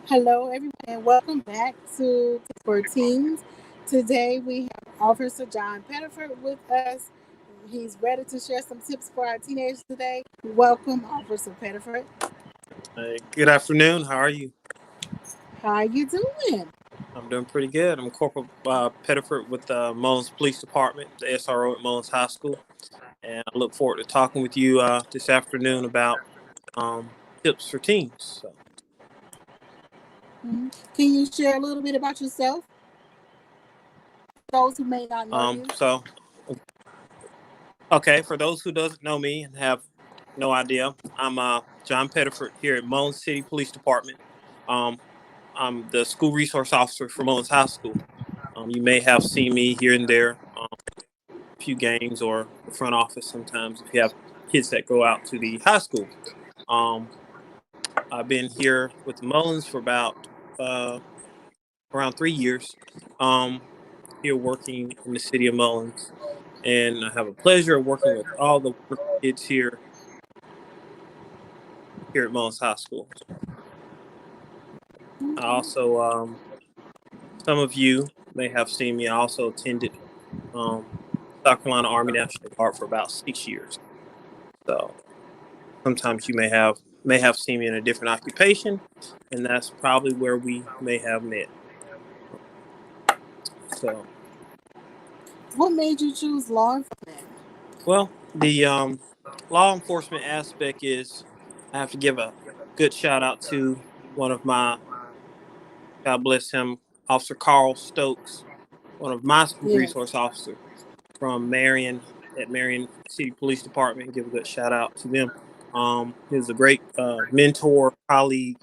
Hello, everyone, and welcome back to for Teens. Today we have Officer John Pettiford with us. He's ready to share some tips for our teenagers today. Welcome, Officer Pettiford. Hey, good afternoon. How are you? How are you doing? I'm doing pretty good. I'm Corporal Pettiford with the Mullins Police Department, the SRO at Mullins High School, and I look forward to talking with you this afternoon about um, tips for teens. Can you share a little bit about yourself? Those who may not know Um, you. so, okay, for those who doesn't know me and have no idea, I'm John Pettiford here at Mullins City Police Department. Um, I'm the school resource officer for Mullins High School. You may have seen me here and there. Few games or the front office sometimes if you have kids that go out to the high school. Um, I've been here with the Mullins for about uh, around 3 years. Um, Here working in the city of Mullins, and I have a pleasure of working with all the kids here at Mullins High School. I Okay. also, some of you may have seen me. I also attended um, South Carolina Army National Guard for about 6 years. So sometimes you may have seen me in a different occupation, and that's probably where we may have met. So, What made you choose law enforcement? well, the law enforcement aspect is I have to give a good shout out to one of my, God bless him, Officer Carl Stokes, one of my school Yes. resource officers from Marion at Marion City Police Department. Give a good shout out to them. He was a great mentor, colleague,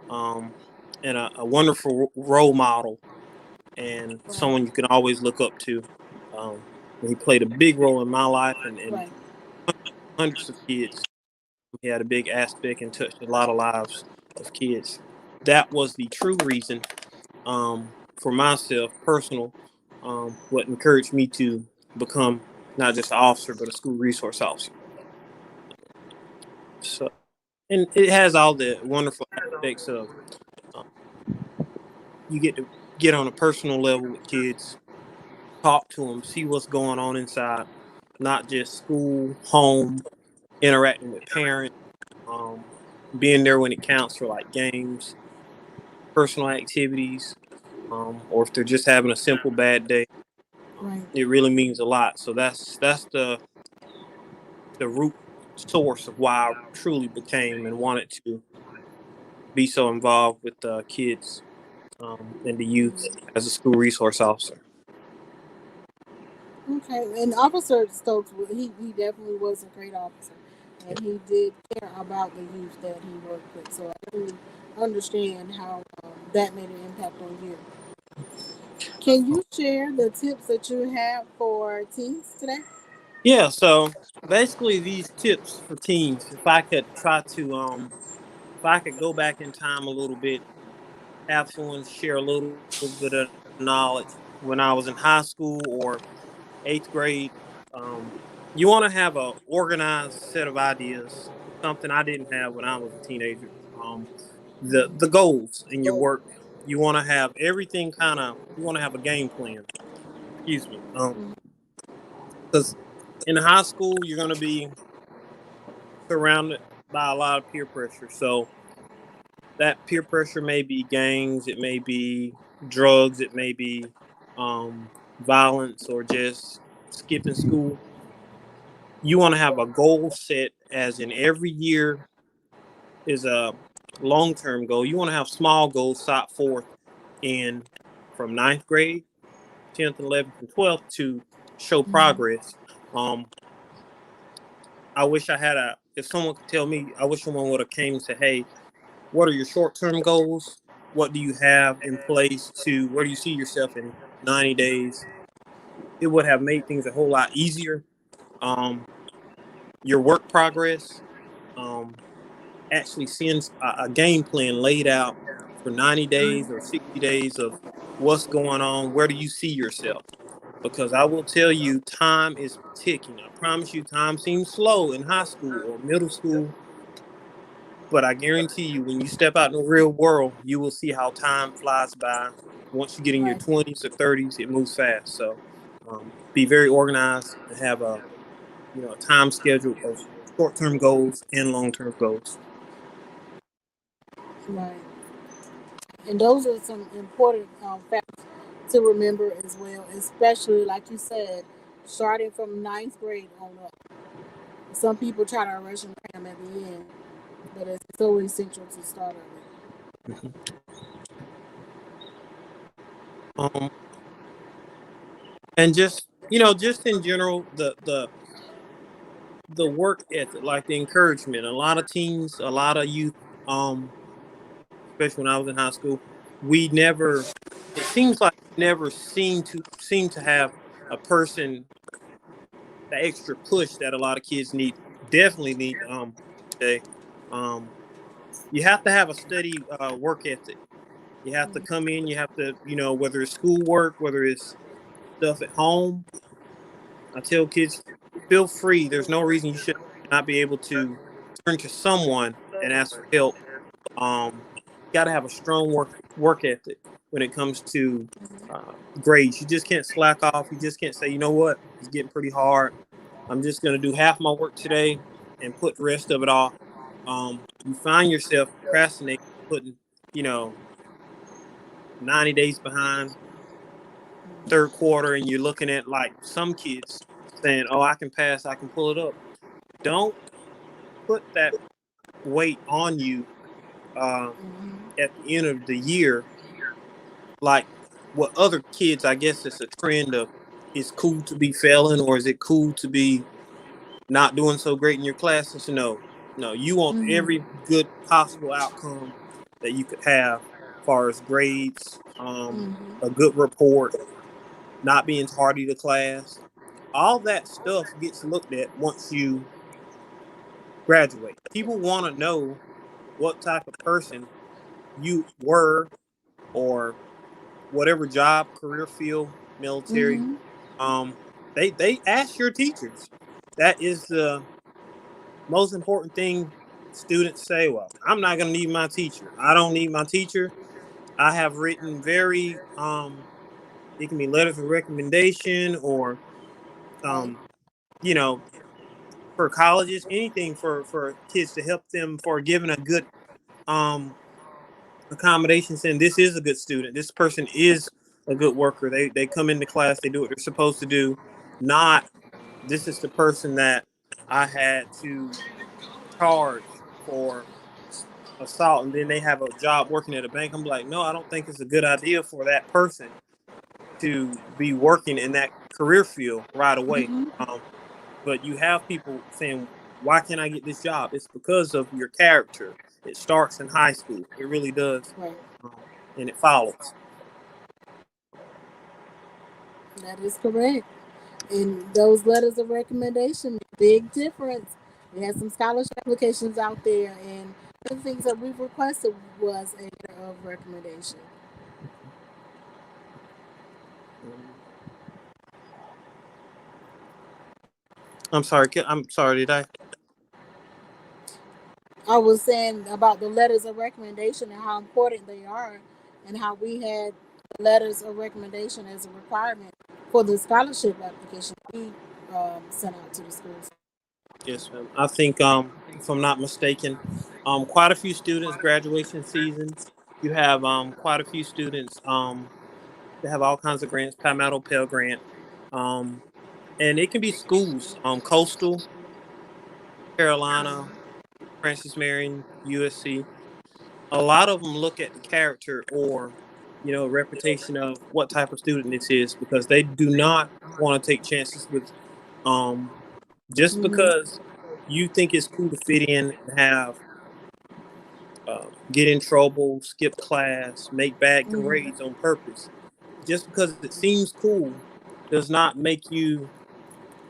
um, and a wonderful role model, and Right. someone you can always look up to. Um, he played a big role in my life and Right. hundreds of kids. He had a big aspect and touched a lot of lives of kids. That was the true reason for myself, personal, what encouraged me to become not just an officer, but a school resource officer. So, and it has all the wonderful aspects of um, you get to get on a personal level with kids, talk to them, see what's going on inside, not just school, home, interacting with parents, um, being there when it counts for like games, personal activities, or if they're just having a simple bad day. Right. It really means a lot. So that's the root source of why I truly became and wanted to be so involved with the kids and the youth as a school resource officer. Okay, and Officer Stokes, he definitely was a great officer, and he did care about the youth that he worked with. So I definitely understand how that made an impact on you. Can you share the tips that you have for teens today? Yeah, so basically these tips for teens, if I could try to if I could go back in time a little bit, have someone share a little bit of knowledge when I was in high school or eighth grade, um, you want to have a organized set of ideas, something I didn't have when I was a teenager. The goals in your work, you want to have everything kind of, you want to have a game plan. Excuse me. Because in high school, you're going to be surrounded by a lot of peer pressure. So that peer pressure may be gangs, it may be drugs, it may be violence, or just skipping school. You want to have a goal set, as in every year is a long term goal. You want to have small goals set forth in from ninth grade, 10th, 11th, and 12th to show progress. Um, I wish I had if someone could tell me, I wish someone would have came and said, hey, what are your short term goals? What do you have in place to, where do you see yourself in 90 days? It would have made things a whole lot easier. Um, your work progress, um, actually seeing a game plan laid out for 90 days or 60 days of what's going on. Where do you see yourself? Because I will tell you, time is ticking. I promise you, time seems slow in high school or middle school. But I guarantee you, when you step out in the real world, you will see how time flies by. Once you get in your Right. 20s or 30s, it moves fast. So be very organized and have a time schedule of short-term goals and long-term goals. Right. And those are some important facts to remember as well, especially like you said, starting from ninth grade on up. Some people try to rush and cram at the end, but it's so essential to start early. Mhm. Um, and just in general, the work ethic, like the encouragement. A lot of teens, a lot of youth, um, especially when I was in high school, we never. It seems like we never seem to have a person, the extra push that a lot of kids need. Definitely need today. Um, you have to have a steady work ethic. You have to come in. You have to, whether it's schoolwork, whether it's stuff at home. I tell kids, feel free. There's no reason you should not be able to turn to someone and ask for help. Got to have a strong work ethic when it comes to grades. You just can't slack off. You just can't say, you know what, it's getting pretty hard. I'm just going to do half my work today and put the rest of it off. You find yourself procrastinating, putting, you know, 90 days behind, third quarter, and you're looking at like some kids saying, "Oh, I can pass, I can pull it up." Don't put that weight on you uh, at the end of the year, like what other kids. I guess it's a trend of it's cool to be failing, or is it cool to be not doing so great in your classes? No, no, you want Mm-hmm. every good possible outcome that you could have, as far as grades, Mm-hmm. a good report, not being tardy to class. All that stuff gets looked at once you graduate. People want to know what type of person you were, or whatever job, career field, military. Mm-hmm. Um, they ask your teachers. That is the most important thing. Students say, "Well, I'm not going to need my teacher. I don't need my teacher." I have written very it can be letters of recommendation, or Right. um, you know, for colleges, anything for kids to help them for giving a good um accommodation, saying this is a good student, this person is a good worker, they come into class, they do what they're supposed to do, not this is the person that I had to charge for assault, and then they have a job working at a bank. I'm like, no, I don't think it's a good idea for that person to be working in that career field right away. Mm-hmm. But you have people saying, why can't I get this job? It's because of your character. It starts in high school. It really does. Right. Um, and it follows. That is correct. And those letters of recommendation, big difference. We had some scholarship applications out there, and one of the things that we requested was a letter of recommendation. Um, I'm sorry. I'm sorry. Did I? I was saying about the letters of recommendation and how important they are, and how we had letters of recommendation as a requirement for the scholarship application we sent out to the schools. Yes, ma'am. I think, if I'm not mistaken, quite a few students graduation season. You have quite a few students that have all kinds of grants. Palmetto Pell Grant, um, and it can be schools. Coastal Carolina, Francis Marion, USC. A lot of them look at the character, or reputation of what type of student this is, because they do not want to take chances with um just Mm-hmm. because you think it's cool to fit in and have get in trouble, skip class, make bad Mm-hmm. grades on purpose. Just because it seems cool does not make you.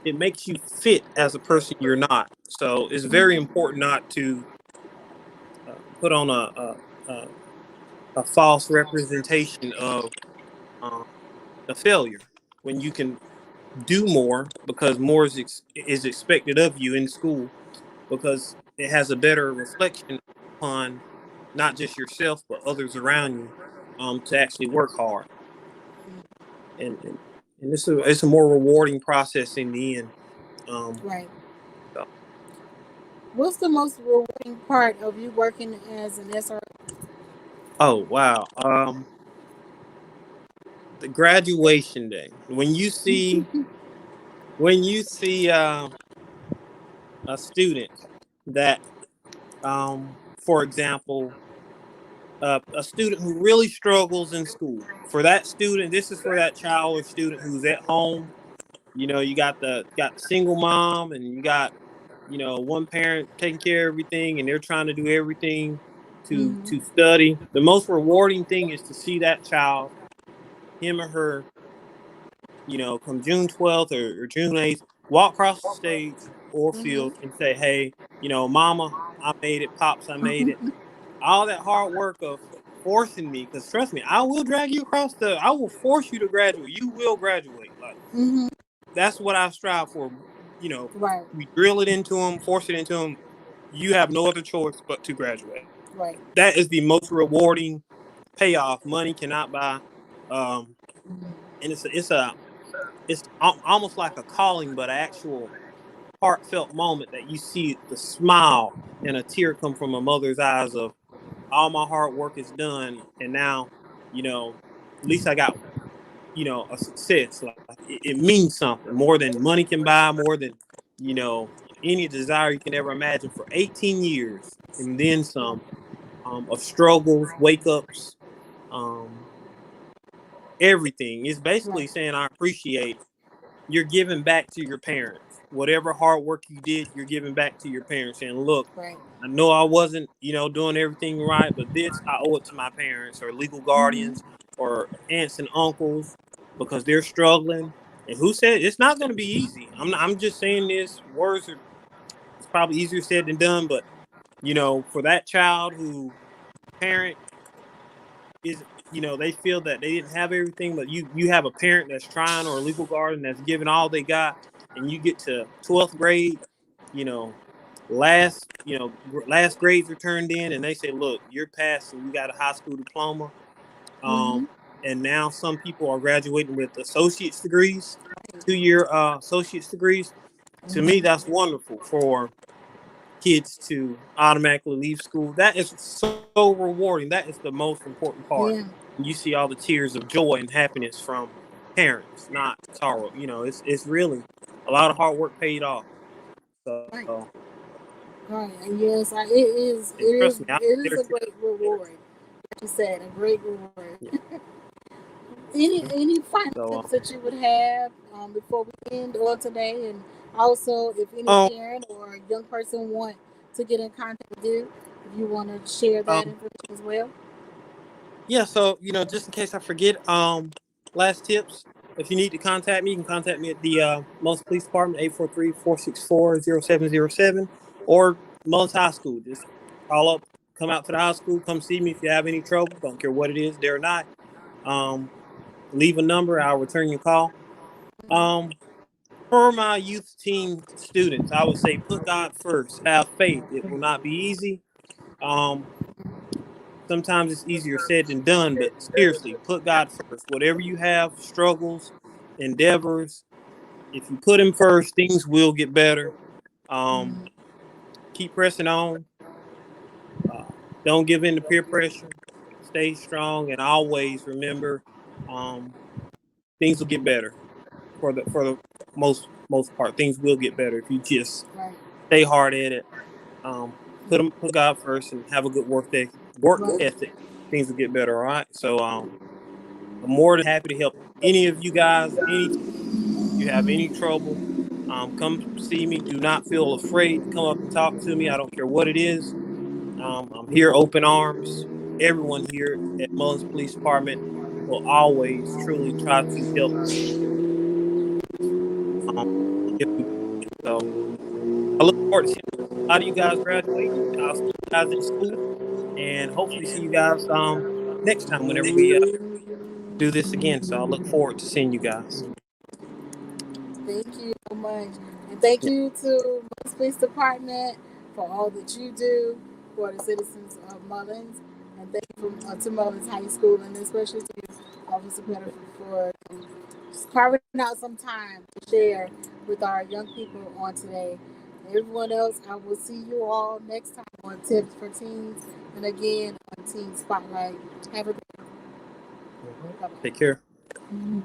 It makes you fit as a person you're not. So it's very important not to put on a false representation of um, a failure when you can do more, because more is expected of you in school, because it has a better reflection upon not just yourself but others around you, to actually work hard, and and it's a more rewarding process in the end. Um, Right. so, What's the most rewarding part of you working as an SRO? oh wow, the graduation day when you see a student that, for example, a student who really struggles in school. For that student, this is for that child or student who's at home. You got the single mom, and you got one parent taking care of everything, and they're trying to do everything Mm-hmm. to study. The most rewarding thing is to see that child, him or her, come June 12th or June 8th, walk across the stage or Mm-hmm. field and say, "Hey, Mama, I made it. Pops, I made it." All that hard work of forcing me, because trust me, I will force you to graduate. You will graduate. Like, Mm-hmm. that's what I strive for. You know, Right. we drill it into them, force it into them. You have no other choice but to graduate. Right. That is the most rewarding payoff money cannot buy. Um, and it's almost like a calling, but an actual heartfelt moment that you see the smile and a tear come from a mother's eyes of all my hard work is done, and now, at least I got, a success. Like, it means something more than money can buy, more than you know any desire you can ever imagine. For 18 years and then some, of struggles, wake ups, um, everything. It's basically Right. saying I appreciate. You're giving back to your parents. Whatever hard work you did, you're giving back to your parents. And look, Right. I know I wasn't, doing everything right, but this I owe it to my parents or legal Mm-hmm. guardians or aunts and uncles because they're struggling. And who said it's not going to be easy? I'm just saying this. Words are It's probably easier said than done, but for that child who parent is, they feel that they didn't have everything, but you have a parent that's trying or a legal guardian that's giving all they got, and you get to 12th grade, you know last grades are turned in, and they say, look, you're passed and you got a high school diploma. Mm-hmm. And now some people are graduating with associate's degrees, 2-year associate's degrees. To me, Mm-hmm. that's wonderful for kids to automatically leave school. That is so rewarding. That is the most important part. Yeah. You see all the tears of joy and happiness from parents, not sorrow. It's really a lot of hard work paid off. So, Right. Right. And yes, and it is. trust It me, I was is. there It too. is a great reward. Like you said, a great reward. Yeah. Any Mhm. final So, tips that you would have before we end on today, and also if any um, parent or young person want to get in contact with you, if you want to share that um, information as well. yeah. So, just in case I forget, last tips. If you need to contact me, you can contact me at the Mullins Police Department, 843-464-0707, or Mullins High School. Just call up, come out to the high school, come see me if you have any trouble. Don't care what it is, there or not. Um, Leave a number, I'll return your call. Um, for my youth team students, I would say put God first. Have faith. It will not be easy. Um, Sometimes it's easier said than done, but seriously, put God first. Whatever you have, struggles, endeavors, if you put Him first, things will get better. Um, Mm-hmm. Keep pressing on. Uh, don't give in to peer pressure. Stay strong, and always remember, um, things will get better. For the most part, things will get better if you just Right. stay hard at it. Put God first and have a good work Right. ethic. Things will get better. All right. So, I'm more than happy to help any of you guys. Any you have any trouble, come see me. Do not feel afraid to come up and talk to me. I don't care what it is. I'm here, open arms. Everyone here at Mullins Police Department will always truly try to help. Um, if we can. So I look forward to seeing a lot of you guys graduating. I'll see you guys in school, and hopefully see you guys next time whenever we do this again. So I look forward to seeing you guys. Thank you so much, and thank Yeah. you to the police department for all that you do. for the citizens of Mullins, and thank you to Mullins High School, and especially to Officer Pettiford for carving out some time to share with our young people on today. Everyone else, I will see you all next time on Tips for Teens, and again on Teen Spotlight. Have a good Take care. one.